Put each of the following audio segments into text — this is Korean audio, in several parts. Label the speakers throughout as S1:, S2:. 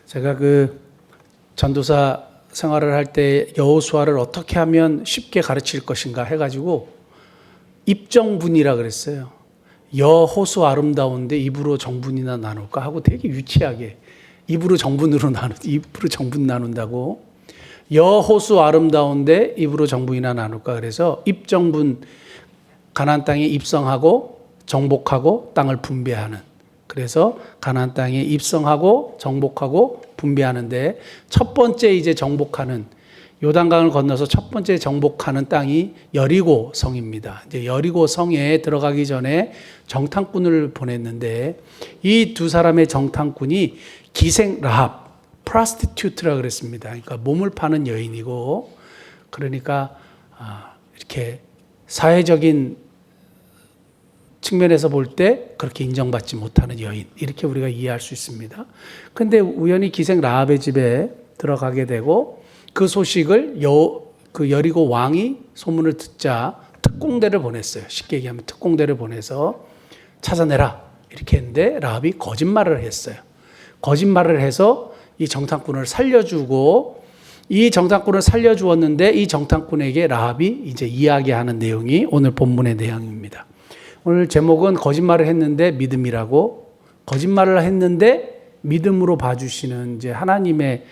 S1: 제가 그 전도사 생활을 할 때 여호수아를 어떻게 하면 쉽게 가르칠 것인가 해가지고 입정분이라 그랬어요. 여호수 아름다운데 입으로 정분이나 나눌까 하고 되게 유치하게 입으로 정분 나눈다고. 여호수 아름다운데 입으로 정분이나 나눌까. 그래서 입정분, 가나안 땅에 입성하고 정복하고 땅을 분배하는. 그래서 가나안 땅에 입성하고 정복하고 분배하는데 첫 번째 이제 정복하는, 요단강을 건너서 첫 번째 정복하는 땅이 여리고 성입니다. 이제 여리고 성에 들어가기 전에 정탐꾼을 보냈는데 이 두 사람의 정탐꾼이 기생 라합, 프로스티튜트라 그랬습니다. 그러니까 몸을 파는 여인이고, 그러니까 이렇게 사회적인 측면에서 볼 때 그렇게 인정받지 못하는 여인, 이렇게 우리가 이해할 수 있습니다. 근데 우연히 기생 라합의 집에 들어가게 되고 그 소식을 그 여리고 왕이 소문을 듣자 특공대를 보냈어요. 쉽게 얘기하면 특공대를 보내서 찾아내라 이렇게 했는데 라합이 거짓말을 했어요. 거짓말을 해서 이 정탐꾼을 살려주고, 이 정탐꾼을 살려주었는데 이 정탐꾼에게 라합이 이제 이야기하는 내용이 오늘 본문의 내용입니다. 오늘 제목은 거짓말을 했는데 믿음이라고, 거짓말을 했는데 믿음으로 봐주시는 이제 하나님의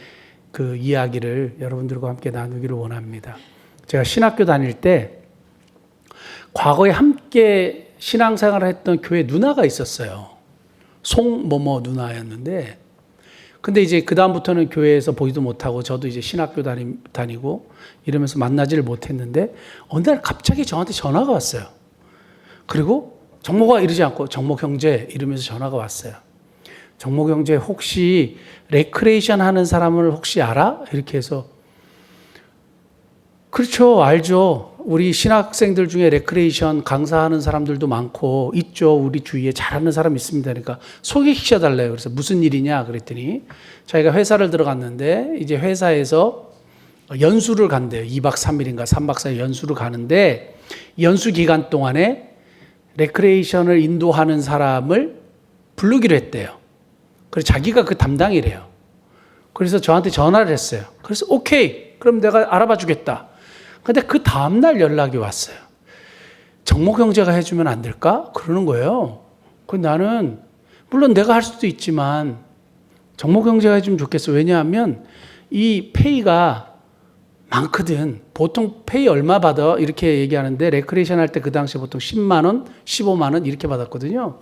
S1: 그 이야기를 여러분들과 함께 나누기를 원합니다. 제가 신학교 다닐 때 과거에 함께 신앙생활을 했던 교회 누나가 있었어요. 송모모 누나였는데, 근데 이제 그다음부터는 교회에서 보지도 못하고 저도 이제 신학교 다니고 이러면서 만나지를 못했는데 어느 날 갑자기 저한테 전화가 왔어요. 그리고 정모가 이러지 않고 정모 형제 이러면서 전화가 왔어요. 정모 형제 혹시 레크레이션 하는 사람을 혹시 알아? 이렇게 해서 그렇죠, 알죠. 우리 신학생들 중에 레크레이션 강사하는 사람들도 많고 있죠. 우리 주위에 잘하는 사람 있습니다. 그러니까 소개시켜달래요. 그래서 무슨 일이냐 그랬더니 자기가 회사를 들어갔는데 이제 회사에서 연수를 간대요. 2박 3일인가 3박 4일 연수를 가는데 연수 기간 동안에 레크레이션을 인도하는 사람을 부르기로 했대요. 그래서 자기가 그 담당이래요. 그래서 저한테 전화를 했어요. 그래서 오케이, 그럼 내가 알아봐 주겠다. 근데 그 다음날 연락이 왔어요. 정목 형제가 해주면 안 될까? 그러는 거예요. 근데 나는 물론 내가 할 수도 있지만 정목 형제가 해주면 좋겠어. 왜냐하면 이 페이가 많거든. 보통 페이 얼마 받아? 이렇게 얘기하는데 레크레이션 할 때 그 당시에 보통 10만 원, 15만 원 이렇게 받았거든요.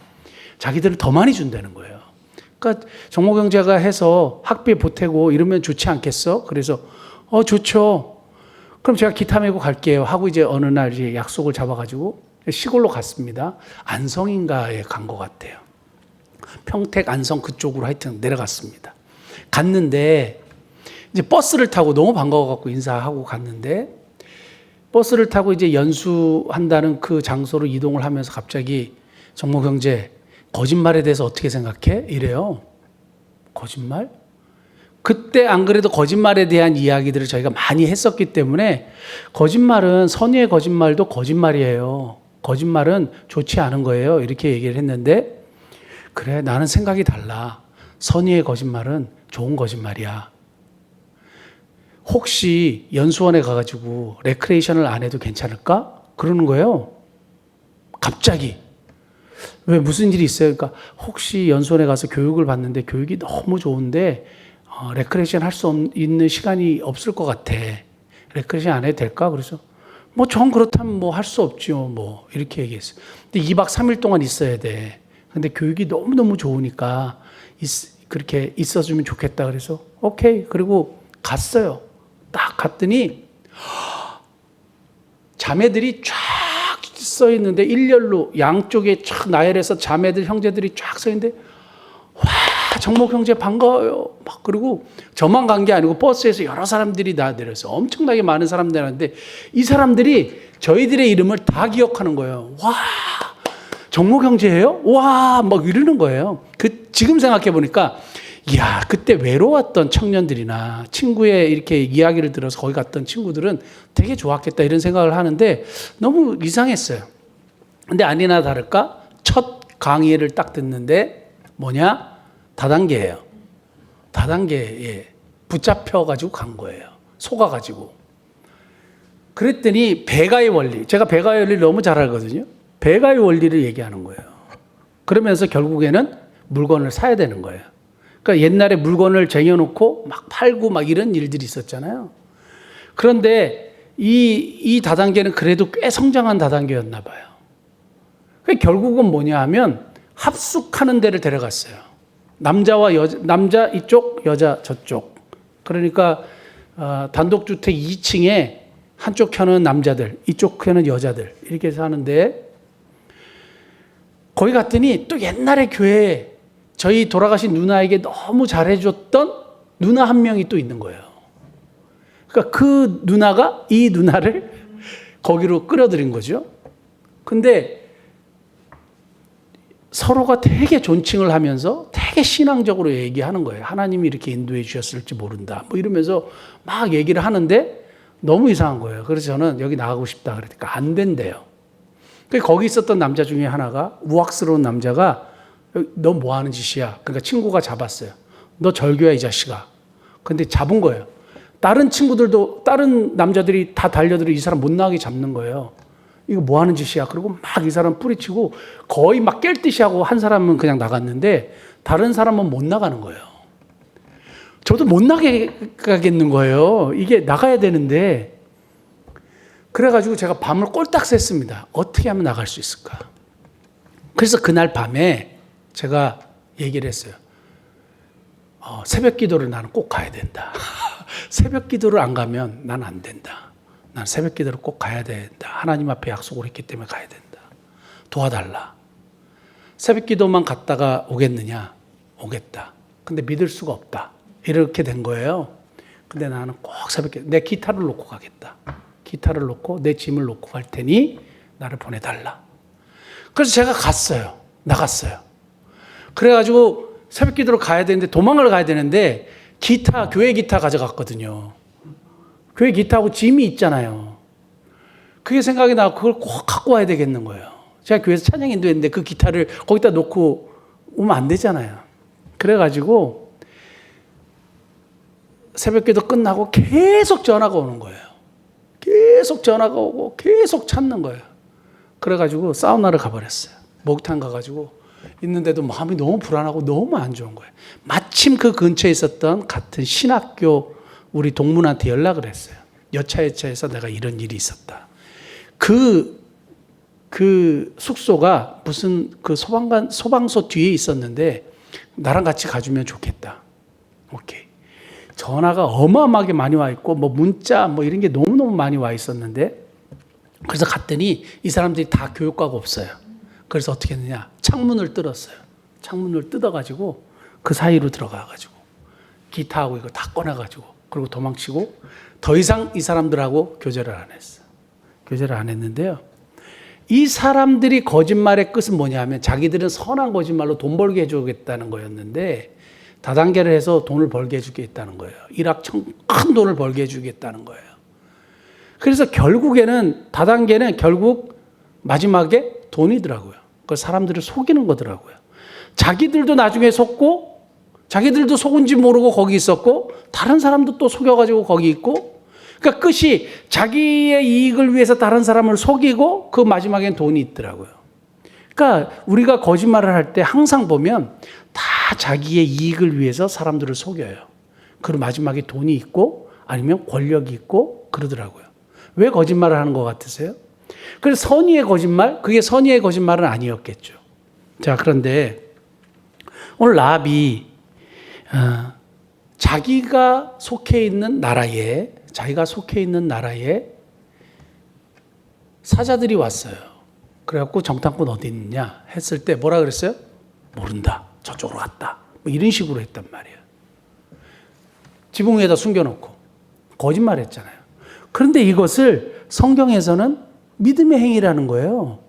S1: 자기들은 더 많이 준다는 거예요. 그러니까 정목 형제가 해서 학비 보태고 이러면 좋지 않겠어? 그래서 좋죠. 그럼 제가 기타 메고 갈게요 하고 이제 어느 날 이제 약속을 잡아가지고 시골로 갔습니다. 안성인가에 간 것 같아요. 평택 안성 그쪽으로 하여튼 내려갔습니다. 갔는데 이제 버스를 타고 너무 반가워갖고 인사하고 갔는데 버스를 타고 이제 연수한다는 그 장소로 이동을 하면서 갑자기 정목 형제 거짓말에 대해서 어떻게 생각해? 이래요. 거짓말? 그때 안 그래도 거짓말에 대한 이야기들을 저희가 많이 했었기 때문에 거짓말은 선의의 거짓말도 거짓말이에요. 거짓말은 좋지 않은 거예요. 이렇게 얘기를 했는데 그래, 나는 생각이 달라. 선의의 거짓말은 좋은 거짓말이야. 혹시 연수원에 가가지고 레크레이션을 안 해도 괜찮을까? 그러는 거예요. 갑자기. 왜 무슨 일이 있어요? 그러니까 혹시 연수원에 가서 교육을 받는데 교육이 너무 좋은데 레크레이션 할 수 있는 시간이 없을 것 같아. 레크레이션 안 해도 될까? 그래서 전 그렇다면 할 수 없지요. 이렇게 얘기했어요. 근데 2박 3일 동안 있어야 돼. 근데 교육이 너무너무 좋으니까 그렇게 있어주면 좋겠다. 그래서 오케이. 그리고 갔어요. 딱 갔더니 자매들이 쫙 써 있는데 일렬로 양쪽에 쫙 나열해서 자매들 형제들이 쫙 서 있는데 와, 정목 형제 반가워요. 그리고 저만 간 게 아니고 버스에서 여러 사람들이 다 내려서 엄청나게 많은 사람들이 왔는데 이 사람들이 저희들의 이름을 다 기억하는 거예요. 와, 정목 형제예요? 와, 이러는 거예요. 지금 생각해 보니까 이야, 그때 외로웠던 청년들이나 친구의 이렇게 이야기를 들어서 거기 갔던 친구들은 되게 좋았겠다 이런 생각을 하는데 너무 이상했어요. 근데 아니나 다를까 첫 강의를 딱 듣는데 뭐냐? 다단계예요. 다단계에 붙잡혀가지고 간 거예요. 속아가지고. 그랬더니 배가의 원리, 제가 배가의 원리를 너무 잘 알거든요. 배가의 원리를 얘기하는 거예요. 그러면서 결국에는 물건을 사야 되는 거예요. 그러니까 옛날에 물건을 쟁여놓고 막 팔고 막 이런 일들이 있었잖아요. 그런데 이 다단계는 그래도 꽤 성장한 다단계였나 봐요. 결국은 뭐냐 하면 합숙하는 데를 데려갔어요. 남자와 여자, 남자 이쪽, 여자 저쪽. 그러니까 단독주택 2층에 한쪽 편은 남자들, 이쪽 편은 여자들 이렇게 사는데 거기 갔더니 또 옛날에 교회에 저희 돌아가신 누나에게 너무 잘해줬던 누나 한 명이 또 있는 거예요. 그러니까 그 누나가 이 누나를 거기로 끌어들인 거죠. 근데 서로가 되게 존칭을 하면서 되게 신앙적으로 얘기하는 거예요. 하나님이 이렇게 인도해 주셨을지 모른다. 뭐 이러면서 막 얘기를 하는데 너무 이상한 거예요. 그래서 저는 여기 나가고 싶다 그러니까 안 된대요. 거기 있었던 남자 중에 하나가 우악스러운 남자가 너 뭐 하는 짓이야? 그러니까 친구가 잡았어요. 너 절교야 이 자식아. 근데 잡은 거예요. 다른 친구들도 다른 남자들이 다 달려들어 이 사람 못 나가게 잡는 거예요. 이거 뭐 하는 짓이야? 그리고 막 이 사람 뿌리치고 거의 막 깰 듯이 하고 한 사람은 그냥 나갔는데 다른 사람은 못 나가는 거예요. 저도 못 나가겠는 거예요. 이게 나가야 되는데. 그래가지고 제가 밤을 꼴딱 샜습니다. 어떻게 하면 나갈 수 있을까? 그래서 그날 밤에 제가 얘기를 했어요. 새벽 기도를 나는 꼭 가야 된다. 새벽 기도를 안 가면 난 안 된다. 난 새벽 기도를 꼭 가야 된다. 하나님 앞에 약속을 했기 때문에 가야 된다. 도와달라. 새벽 기도만 갔다가 오겠느냐? 오겠다. 근데 믿을 수가 없다. 이렇게 된 거예요. 근데 나는 꼭 새벽 기도, 내 기타를 놓고 가겠다. 기타를 놓고 내 짐을 놓고 갈 테니 나를 보내달라. 그래서 제가 갔어요. 나갔어요. 그래가지고 새벽 기도로 가야 되는데 도망을 가야 되는데 기타, 교회 기타 가져갔거든요. 교회 기타하고 짐이 있잖아요. 그게 생각이 나고 그걸 꼭 갖고 와야 되겠는 거예요. 제가 교회에서 찬양 인도했는데 그 기타를 거기다 놓고 오면 안 되잖아요. 그래가지고 새벽 기도 끝나고 계속 전화가 오는 거예요. 계속 전화가 오고 계속 찾는 거예요. 그래가지고 사우나를 가버렸어요. 목욕탕 가가지고 있는데도 마음이 너무 불안하고 너무 안 좋은 거예요. 마침 그 근처에 있었던 같은 신학교 우리 동문한테 연락을 했어요. 여차여차해서 내가 이런 일이 있었다. 그 숙소가 무슨 그 소방서 뒤에 있었는데 나랑 같이 가주면 좋겠다. 오케이. 전화가 어마어마하게 많이 와 있고 뭐 문자 뭐 이런 게 너무너무 많이 와 있었는데 그래서 갔더니 이 사람들이 다 교육과가 없어요. 그래서 어떻게 했느냐? 창문을 뜯었어요. 창문을 뜯어가지고 그 사이로 들어가가지고 기타하고 이거 다 꺼내가지고 그리고 도망치고 더 이상 이 사람들하고 교제를 안 했어요. 교제를 안 했는데요. 이 사람들이 거짓말의 끝은 뭐냐면 자기들은 선한 거짓말로 돈 벌게 해주겠다는 거였는데 다단계를 해서 돈을 벌게 해주겠다는 거예요. 일확천 큰 돈을 벌게 해주겠다는 거예요. 그래서 결국에는 다단계는 결국 마지막에 돈이더라고요. 그 사람들을 속이는 거더라고요. 자기들도 나중에 속고 자기들도 속은지 모르고 거기 있었고 다른 사람도 또 속여가지고 거기 있고 그러니까 끝이 자기의 이익을 위해서 다른 사람을 속이고 그 마지막엔 돈이 있더라고요. 그러니까 우리가 거짓말을 할 때 항상 보면 다 자기의 이익을 위해서 사람들을 속여요. 그리고 마지막에 돈이 있고 아니면 권력이 있고 그러더라고요. 왜 거짓말을 하는 것 같으세요? 그래서 선의의 거짓말? 그게 선의의 거짓말은 아니었겠죠. 자, 그런데 오늘 라합이 자기가 속해 있는 나라에 사자들이 왔어요. 그래갖고 정탐꾼 어디 있느냐 했을 때 뭐라 그랬어요? 모른다. 저쪽으로 갔다. 뭐 이런 식으로 했단 말이에요. 지붕 위에다 숨겨놓고 거짓말 했잖아요. 그런데 이것을 성경에서는 믿음의 행위라는 거예요.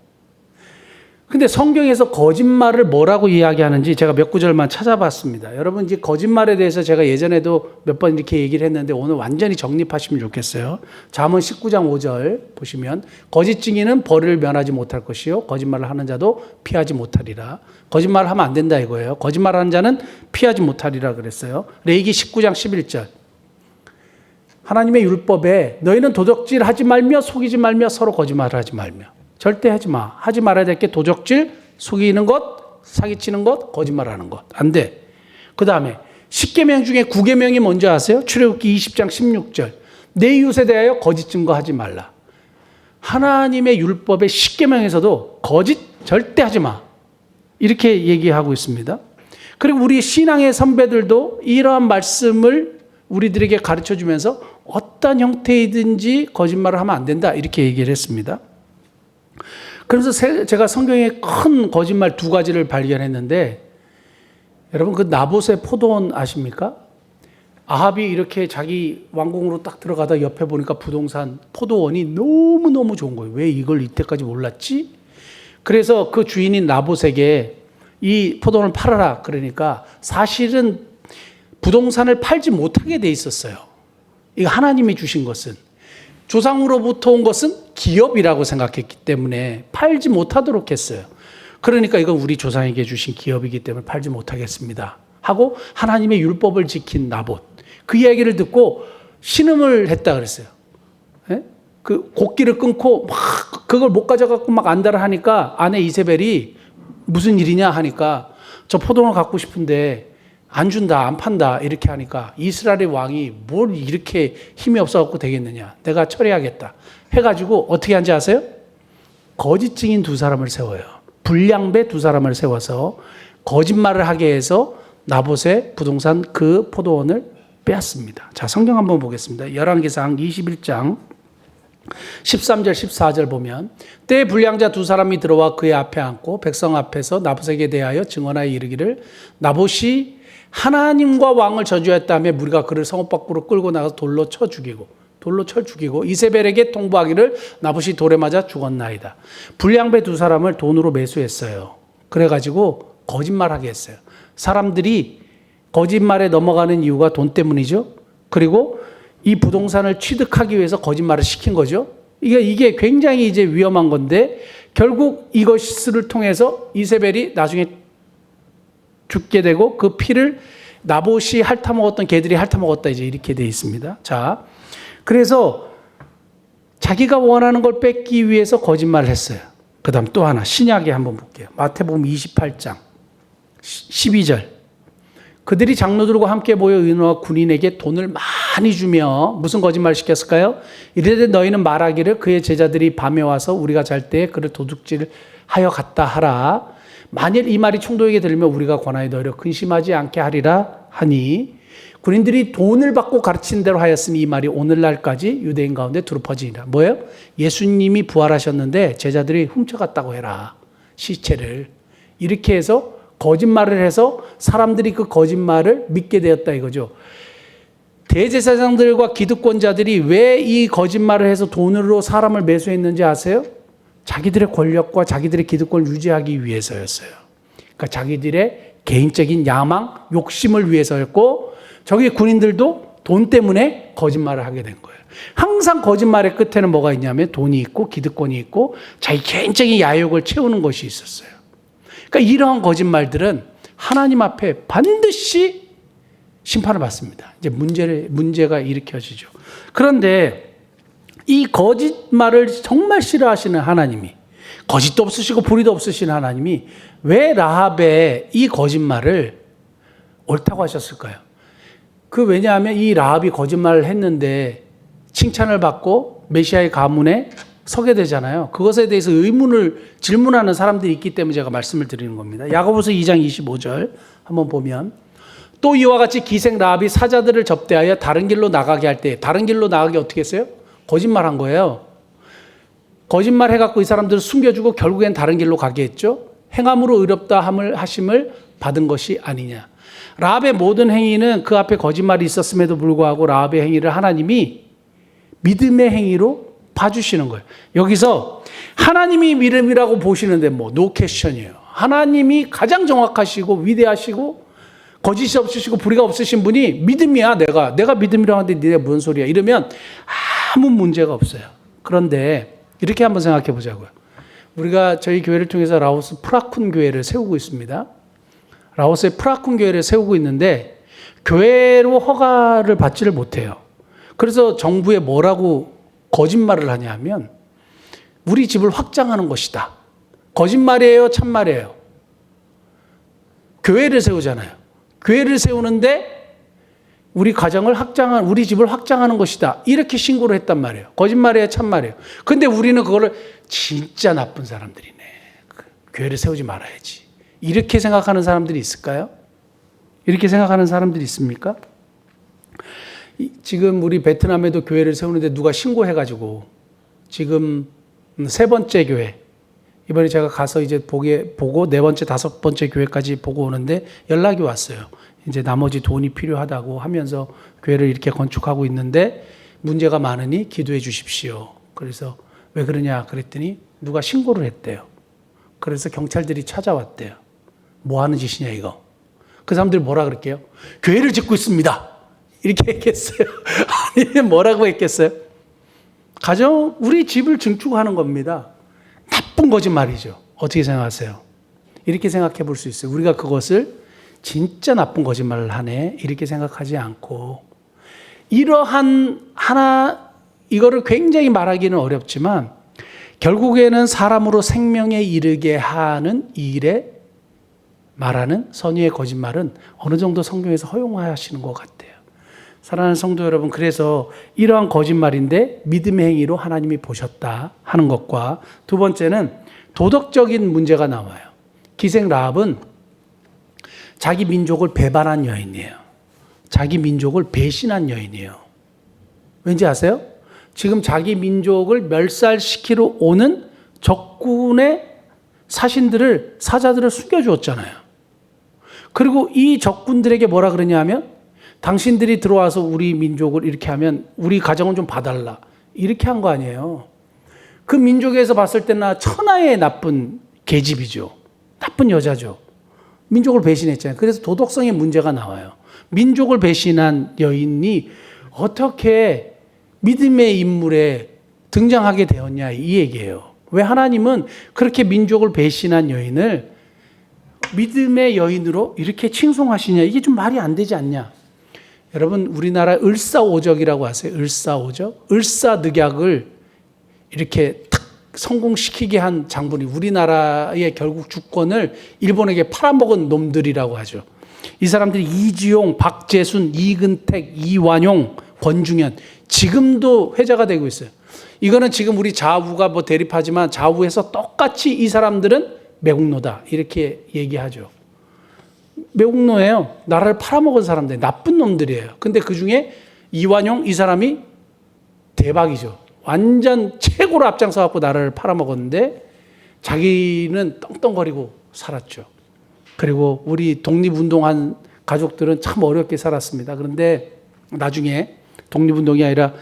S1: 근데 성경에서 거짓말을 뭐라고 이야기하는지 제가 몇 구절만 찾아봤습니다. 여러분, 이제 거짓말에 대해서 제가 예전에도 몇 번 이렇게 얘기를 했는데 오늘 완전히 정립하시면 좋겠어요. 잠언 19장 5절 보시면 거짓 증인은 벌을 면하지 못할 것이요 거짓말을 하는 자도 피하지 못하리라. 거짓말을 하면 안 된다 이거예요. 거짓말하는 자는 피하지 못하리라 그랬어요. 레위기 19장 11절. 하나님의 율법에 너희는 도적질하지 말며 속이지 말며 서로 거짓말을 하지 말며. 절대 하지 마. 하지 말아야 될 게 도적질, 속이는 것, 사기치는 것, 거짓말하는 것. 안 돼. 그 다음에 10계명 중에 9계명이 뭔지 아세요? 출애굽기 20장 16절. 내 이웃에 대하여 거짓 증거하지 말라. 하나님의 율법의 10계명에서도 거짓 절대 하지 마. 이렇게 얘기하고 있습니다. 그리고 우리 신앙의 선배들도 이러한 말씀을 우리들에게 가르쳐주면서 어떤 형태이든지 거짓말을 하면 안 된다. 이렇게 얘기를 했습니다. 그래서 제가 성경에 큰 거짓말 두 가지를 발견했는데, 여러분 그 나봇의 포도원 아십니까? 아합이 이렇게 자기 왕궁으로 딱 들어가다 옆에 보니까 부동산 포도원이 너무너무 좋은 거예요. 왜 이걸 이때까지 몰랐지? 그래서 그 주인인 나봇에게 이 포도원을 팔아라. 그러니까 사실은 부동산을 팔지 못하게 돼 있었어요. 이거 하나님이 주신 것은. 조상으로부터 온 것은 기업이라고 생각했기 때문에 팔지 못하도록 했어요. 그러니까 이건 우리 조상에게 주신 기업이기 때문에 팔지 못하겠습니다 하고 하나님의 율법을 지킨 나봇, 그 이야기를 듣고 신음을 했다 그랬어요. 예? 그 곡기를 끊고 막 그걸 못 가져갖고 막 안달을 하니까 아내 이세벨이 무슨 일이냐 하니까 저 포도원을 갖고 싶은데 안 준다, 안 판다 이렇게 하니까 이스라엘의 왕이 뭘 이렇게 힘이 없어갖고 되겠느냐, 내가 처리하겠다 해가지고 어떻게 한지 아세요? 거짓 증인 두 사람을 세워요. 불량배 두 사람을 세워서 거짓말을 하게 해서 나봇의 부동산 그 포도원을 빼앗습니다. 자, 성경 한번 보겠습니다. 열왕기상 21장 13절 14절 보면 때에 불량자 두 사람이 들어와 그의 앞에 앉고 백성 앞에서 나봇에게 대하여 증언하여 이르기를 나봇이 하나님과 왕을 저주했다며 무리가 그를 성읍 밖으로 끌고 나가서 돌로 쳐 죽이고 이세벨에게 통보하기를 나봇이 돌에 맞아 죽었나이다. 불량배 두 사람을 돈으로 매수했어요. 그래가지고 거짓말하게 했어요. 사람들이 거짓말에 넘어가는 이유가 돈 때문이죠. 그리고 이 부동산을 취득하기 위해서 거짓말을 시킨 거죠. 이게 굉장히 이제 위험한 건데 결국 이것을 통해서 이세벨이 나중에 죽게 되고 그 피를 나봇이 핥아먹었던 개들이 핥아먹었다 이제 이렇게 돼 있습니다. 자, 그래서 자기가 원하는 걸 뺏기 위해서 거짓말을 했어요. 그 다음 또 하나 신약에 한번 볼게요. 마태복음 28장 12절. 그들이 장로들과 함께 모여 의논하여 군인에게 돈을 많이 주며 무슨 거짓말을 시켰을까요? 이르되 너희는 말하기를 그의 제자들이 밤에 와서 우리가 잘 때에 그를 도둑질하여 갔다 하라. 만일 이 말이 총독에게 들리면 우리가 권하여 너희를 근심하지 않게 하리라 하니 군인들이 돈을 받고 가르친 대로 하였으니 이 말이 오늘날까지 유대인 가운데 두루 퍼지니라. 뭐예요? 예수님이 부활하셨는데 제자들이 훔쳐갔다고 해라. 시체를. 이렇게 해서 거짓말을 해서 사람들이 그 거짓말을 믿게 되었다 이거죠. 대제사장들과 기득권자들이 왜 이 거짓말을 해서 돈으로 사람을 매수했는지 아세요? 자기들의 권력과 자기들의 기득권을 유지하기 위해서였어요. 그러니까 자기들의 개인적인 야망, 욕심을 위해서였고 저기 군인들도 돈 때문에 거짓말을 하게 된 거예요. 항상 거짓말의 끝에는 뭐가 있냐면 돈이 있고 기득권이 있고 자기 개인적인 야욕을 채우는 것이 있었어요. 그러니까 이러한 거짓말들은 하나님 앞에 반드시 심판을 받습니다. 이제 문제가 일으켜지죠. 그런데 이 거짓말을 정말 싫어하시는 하나님이, 거짓도 없으시고 불의도 없으신 하나님이 왜 라합의 이 거짓말을 옳다고 하셨을까요? 왜냐하면 이 라합이 거짓말을 했는데 칭찬을 받고 메시아의 가문에 서게 되잖아요. 그것에 대해서 질문하는 사람들이 있기 때문에 제가 말씀을 드리는 겁니다. 야고보서 2장 25절 한번 보면 또 이와 같이 기생 라합이 사자들을 접대하여 다른 길로 나가게 할 때, 다른 길로 나가게 어떻게 했어요? 거짓말한 거예요. 거짓말 해갖고 이 사람들을 숨겨주고 결국엔 다른 길로 가게 했죠. 행함으로 의롭다 하심을 받은 것이 아니냐. 라합의 모든 행위는 그 앞에 거짓말이 있었음에도 불구하고 라합의 행위를 하나님이 믿음의 행위로 봐주시는 거예요. 여기서 하나님이 믿음이라고 보시는데 노 퀘스천이에요. 하나님이 가장 정확하시고 위대하시고 거짓이 없으시고 불의가 없으신 분이 믿음이야. 내가 믿음이라고 하는데 니네 무슨 소리야. 이러면 아무 문제가 없어요. 그런데 이렇게 한번 생각해 보자고요. 우리가 저희 교회를 통해서 라오스 프라쿤 교회를 세우고 있습니다. 라오스의 프라쿤 교회를 세우고 있는데 교회로 허가를 받지를 못해요. 그래서 정부에 뭐라고 거짓말을 하냐면 우리 집을 확장하는 것이다. 거짓말이에요? 참말이에요? 교회를 세우잖아요. 교회를 세우는데 우리 집을 확장하는 것이다. 이렇게 신고를 했단 말이에요. 거짓말이에요? 참말이에요? 근데 우리는 그거를 진짜 나쁜 사람들이네. 교회를 세우지 말아야지. 이렇게 생각하는 사람들이 있을까요? 이렇게 생각하는 사람들이 있습니까? 지금 우리 베트남에도 교회를 세우는데 누가 신고해가지고 지금 3번째 교회, 이번에 제가 가서 이제 보고 4번째, 5번째 교회까지 보고 오는데 연락이 왔어요. 이제 나머지 돈이 필요하다고 하면서 교회를 이렇게 건축하고 있는데 문제가 많으니 기도해 주십시오. 그래서 왜 그러냐 그랬더니 누가 신고를 했대요. 그래서 경찰들이 찾아왔대요. 뭐 하는 짓이냐 이거. 그 사람들이 뭐라 그럴게요? 교회를 짓고 있습니다. 이렇게 했겠어요? 아니 뭐라고 했겠어요? 우리 집을 증축하는 겁니다. 나쁜 거짓말이죠. 어떻게 생각하세요? 이렇게 생각해 볼 수 있어요. 우리가 그것을 진짜 나쁜 거짓말을 하네 이렇게 생각하지 않고 이거를 굉장히 말하기는 어렵지만 결국에는 사람으로 생명에 이르게 하는 일에 말하는 선의의 거짓말은 어느 정도 성경에서 허용하시는 것 같아요. 사랑하는 성도 여러분, 그래서 이러한 거짓말인데 믿음의 행위로 하나님이 보셨다 하는 것과 두 번째는 도덕적인 문제가 나와요. 기생 라합은 자기 민족을 배반한 여인이에요. 자기 민족을 배신한 여인이에요. 왠지 아세요? 지금 자기 민족을 멸살시키러 오는 적군의 사자들을 숨겨주었잖아요. 그리고 이 적군들에게 뭐라 그러냐 하면 당신들이 들어와서 우리 민족을 이렇게 하면 우리 가정은 좀 봐달라. 이렇게 한 거 아니에요. 그 민족에서 봤을 때나 천하의 나쁜 계집이죠. 나쁜 여자죠. 민족을 배신했잖아요. 그래서 도덕성의 문제가 나와요. 민족을 배신한 여인이 어떻게 믿음의 인물에 등장하게 되었냐 이 얘기예요. 왜 하나님은 그렇게 민족을 배신한 여인을 믿음의 여인으로 이렇게 칭송하시냐. 이게 좀 말이 안 되지 않냐. 여러분 우리나라 을사오적이라고 아세요? 을사오적? 을사늑약을 이렇게 탁 성공시키게 한 장본이 우리나라의 결국 주권을 일본에게 팔아먹은 놈들이라고 하죠. 이 사람들이 이지용, 박재순, 이근택, 이완용, 권중현 지금도 회자가 되고 있어요. 이거는 지금 우리 좌우가 대립하지만 좌우에서 똑같이 이 사람들은 매국노다 이렇게 얘기하죠. 매국노예요. 나라를 팔아먹은 사람들, 나쁜 놈들이에요. 근데 그 중에 이완용 이 사람이 대박이죠. 완전 최고로 앞장서 갖고 나라를 팔아먹었는데 자기는 떵떵거리고 살았죠. 그리고 우리 독립운동한 가족들은 참 어렵게 살았습니다. 그런데 나중에 독립운동이 아니라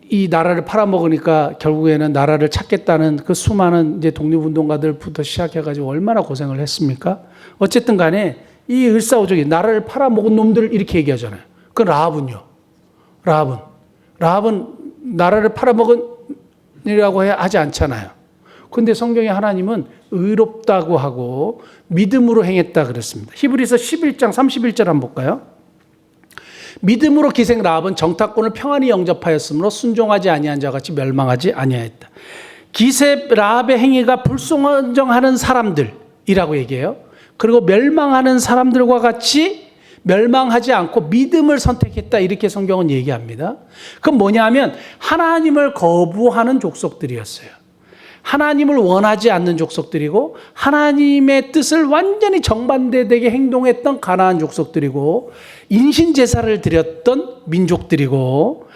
S1: 이 나라를 팔아먹으니까 결국에는 나라를 찾겠다는 그 수많은 이제 독립운동가들부터 시작해가지고 얼마나 고생을 했습니까? 어쨌든 간에 이 을사오적이 나라를 팔아먹은 놈들을 이렇게 얘기하잖아요. 그 라합은요. 라합은 나라를 팔아먹은이라고 하지 않잖아요. 그런데 성경에 하나님은 의롭다고 하고 믿음으로 행했다 그랬습니다. 히브리서 11장 31절 한번 볼까요? 믿음으로 기생 라합은 정탐꾼을 평안히 영접하였으므로 순종하지 아니한 자와 같이 멸망하지 아니하였다. 기생 라합의 행위가 불순종하는 사람들이라고 얘기해요. 그리고 멸망하는 사람들과 같이 멸망하지 않고 믿음을 선택했다 이렇게 성경은 얘기합니다. 그건 뭐냐면 하나님을 거부하는 족속들이었어요. 하나님을 원하지 않는 족속들이고 하나님의 뜻을 완전히 정반대되게 행동했던 가나안 족속들이고 인신제사를 드렸던 민족들이고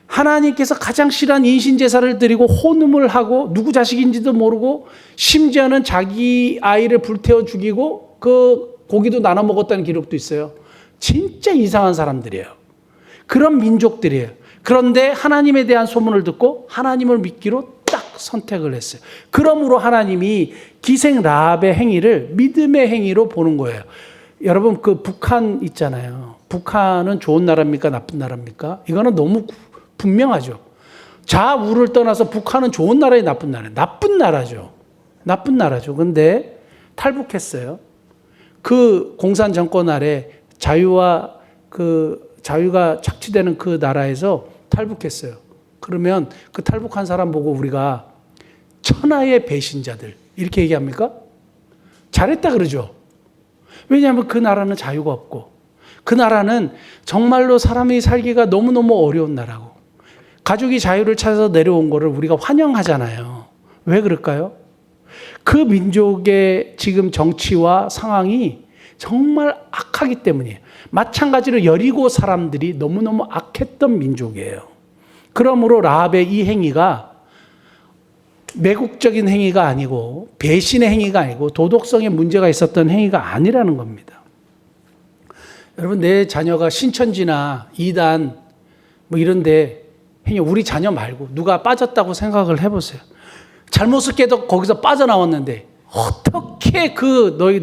S1: 하나님께서 가장 싫어하는 인신제사를 드리고 혼음을 하고 누구 자식인지도 모르고 심지어는 자기 아이를 불태워 죽이고 그 고기도 나눠 먹었다는 기록도 있어요. 진짜 이상한 사람들이에요. 그런 민족들이에요. 그런데 하나님에 대한 소문을 듣고 하나님을 믿기로 딱 선택을 했어요. 그러므로 하나님이 기생 라합의 행위를 믿음의 행위로 보는 거예요. 여러분 그 북한 있잖아요. 북한은 좋은 나라입니까? 나쁜 나라입니까? 이거는 너무 분명하죠. 좌우를 떠나서 북한은 좋은 나라에 나쁜 나라예요. 나쁜 나라죠. 나쁜 나라죠. 근데 탈북했어요. 그 공산 정권 아래 자유가 착취되는 그 나라에서 탈북했어요. 그러면 그 탈북한 사람 보고 우리가 천하의 배신자들 이렇게 얘기합니까? 잘했다 그러죠. 왜냐하면 그 나라는 자유가 없고 그 나라는 정말로 사람이 살기가 너무너무 어려운 나라고 가족이 자유를 찾아서 내려온 거를 우리가 환영하잖아요. 왜 그럴까요? 그 민족의 지금 정치와 상황이 정말 악하기 때문이에요. 마찬가지로 여리고 사람들이 너무너무 악했던 민족이에요. 그러므로 라합의 이 행위가 매국적인 행위가 아니고 배신의 행위가 아니고 도덕성에 문제가 있었던 행위가 아니라는 겁니다. 여러분 내 자녀가 신천지나 이단 뭐 이런데 우리 자녀 말고 누가 빠졌다고 생각을 해보세요. 잘못을 깨도 거기서 빠져나왔는데 어떻게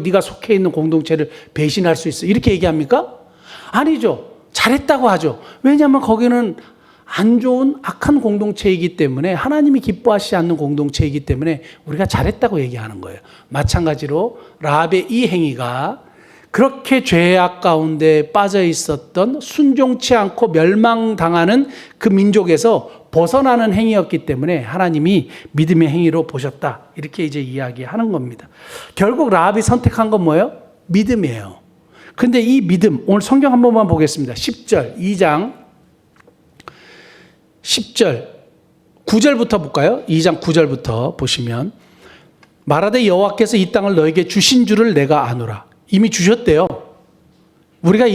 S1: 네가 속해 있는 공동체를 배신할 수 있어? 이렇게 얘기합니까? 아니죠. 잘했다고 하죠. 왜냐하면 거기는 안 좋은 악한 공동체이기 때문에 하나님이 기뻐하시지 않는 공동체이기 때문에 우리가 잘했다고 얘기하는 거예요. 마찬가지로 라합의 이 행위가 그렇게 죄악 가운데 빠져 있었던 순종치 않고 멸망당하는 그 민족에서 벗어나는 행위였기 때문에 하나님이 믿음의 행위로 보셨다. 이렇게 이제 이야기하는 겁니다. 결국 라합이 선택한 건 뭐예요? 믿음이에요. 근데 이 믿음, 오늘 성경 한 번만 보겠습니다. 10절, 2장 10절, 9절부터 볼까요? 2장 9절부터 보시면 말하되 여호와께서 이 땅을 너에게 주신 줄을 내가 아노라. 이미 주셨대요. 우리가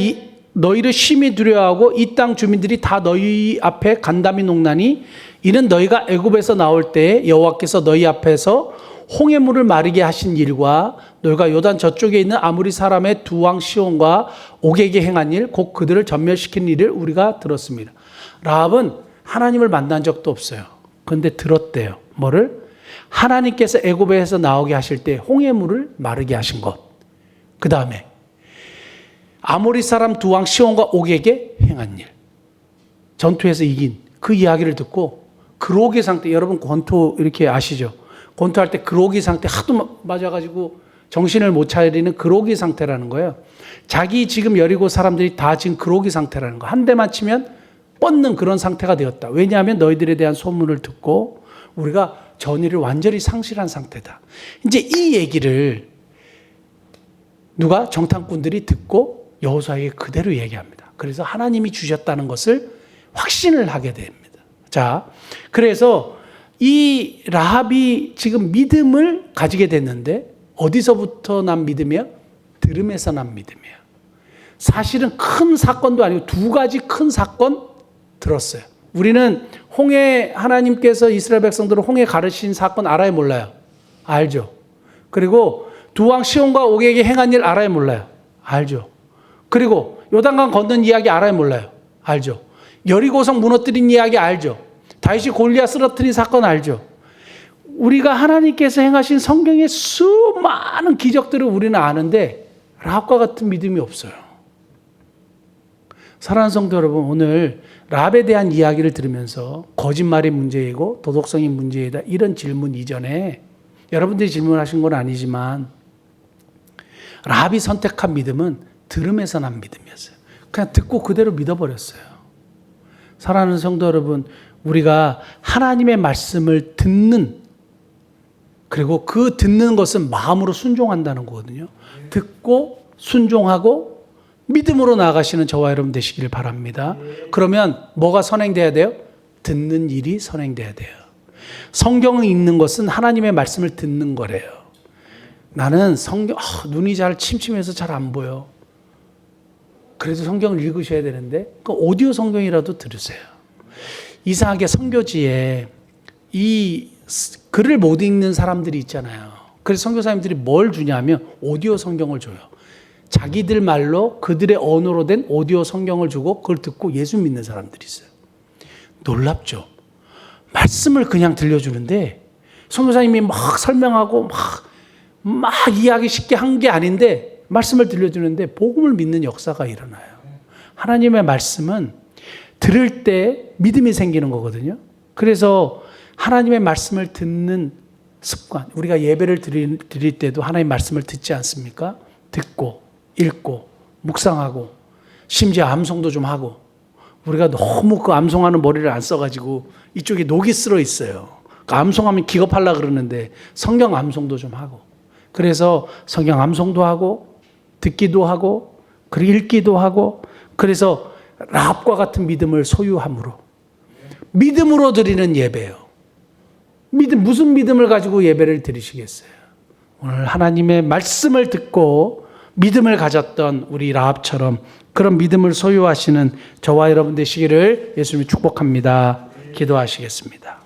S1: 너희를 심히 두려워하고 이 땅 주민들이 다 너희 앞에 간담이 농나니 이는 너희가 애굽에서 나올 때에 여호와께서 너희 앞에서 홍해물을 마르게 하신 일과 너희가 요단 저쪽에 있는 아모리 사람의 두 왕 시온과 옥에게 행한 일 곧 그들을 전멸시킨 일을 우리가 들었습니다. 라합은 하나님을 만난 적도 없어요. 그런데 들었대요. 뭐를? 하나님께서 애굽에서 나오게 하실 때 홍해물을 마르게 하신 것. 그 다음에 아모리 사람 두 왕 시온과 옥에게 행한 일. 전투에서 이긴 그 이야기를 듣고 그로기 상태, 여러분 권투 이렇게 아시죠? 권투할 때 그로기 상태 하도 맞아가지고 정신을 못 차리는 그로기 상태라는 거예요. 자기 지금 여리고 사람들이 다 지금 그로기 상태라는 거. 한 대만 치면 뻗는 그런 상태가 되었다. 왜냐하면 너희들에 대한 소문을 듣고 우리가 전의를 완전히 상실한 상태다. 이제 이 얘기를 누가 정탐꾼들이 듣고 여호수아에게 그대로 얘기합니다. 그래서 하나님이 주셨다는 것을 확신을 하게 됩니다. 자, 그래서 이 라합이 지금 믿음을 가지게 됐는데 어디서부터 난 믿음이에요? 들음에서 난 믿음이에요. 사실은 큰 사건도 아니고 두 가지 큰 사건 들었어요. 우리는 하나님께서 이스라엘 백성들을 홍해 가르친 사건 알아요, 몰라요? 알죠. 그리고 두 왕 시온과 옥에게 행한 일 알아요, 몰라요? 알죠. 그리고 요단강 건넌 이야기 알아요, 몰라요? 알죠. 여리고성 무너뜨린 이야기 알죠. 다윗이 골리앗 쓰러뜨린 사건 알죠. 우리가 하나님께서 행하신 성경의 수많은 기적들을 우리는 아는데 라합과 같은 믿음이 없어요. 사랑하는 성도 여러분, 오늘 라합에 대한 이야기를 들으면서 거짓말이 문제이고 도덕성이 문제이다 이런 질문 이전에 여러분들이 질문하신 건 아니지만 라합이 선택한 믿음은 들음에서 난 믿음이었어요. 그냥 듣고 그대로 믿어버렸어요. 사랑하는 성도 여러분, 우리가 하나님의 말씀을 듣는, 그리고 그 듣는 것은 마음으로 순종한다는 거거든요. 듣고 순종하고 믿음으로 나아가시는 저와 여러분 되시길 바랍니다. 그러면 뭐가 선행돼야 돼요? 듣는 일이 선행돼야 돼요. 성경을 읽는 것은 하나님의 말씀을 듣는 거래요. 나는 눈이 잘 침침해서 잘 안 보여. 그래도 성경을 읽으셔야 되는데 그 오디오 성경이라도 들으세요. 이상하게 선교지에 이 글을 못 읽는 사람들이 있잖아요. 그래서 선교사님들이 뭘 주냐면 오디오 성경을 줘요. 자기들 말로 그들의 언어로 된 오디오 성경을 주고 그걸 듣고 예수 믿는 사람들이 있어요. 놀랍죠. 말씀을 그냥 들려주는데 선교사님이 막 설명하고 막 이해하기 쉽게 한 게 아닌데 말씀을 들려주는데 복음을 믿는 역사가 일어나요. 하나님의 말씀은 들을 때 믿음이 생기는 거거든요. 그래서 하나님의 말씀을 듣는 습관, 우리가 예배를 드릴 때도 하나님의 말씀을 듣지 않습니까? 듣고 읽고 묵상하고 심지어 암송도 좀 하고, 우리가 너무 그 암송하는 머리를 안 써가지고 이쪽에 녹이 쓸어 있어요. 그 암송하면 기겁하려고 그러는데 성경 암송도 좀 하고, 그래서 성경 암송도 하고 듣기도 하고 그리고 읽기도 하고, 그래서 라합과 같은 믿음을 소유함으로 믿음으로 드리는 예배예요. 무슨 믿음을 가지고 예배를 드리시겠어요? 오늘 하나님의 말씀을 듣고 믿음을 가졌던 우리 라합처럼 그런 믿음을 소유하시는 저와 여러분 되시기를 예수님이 축복합니다. 기도하시겠습니다.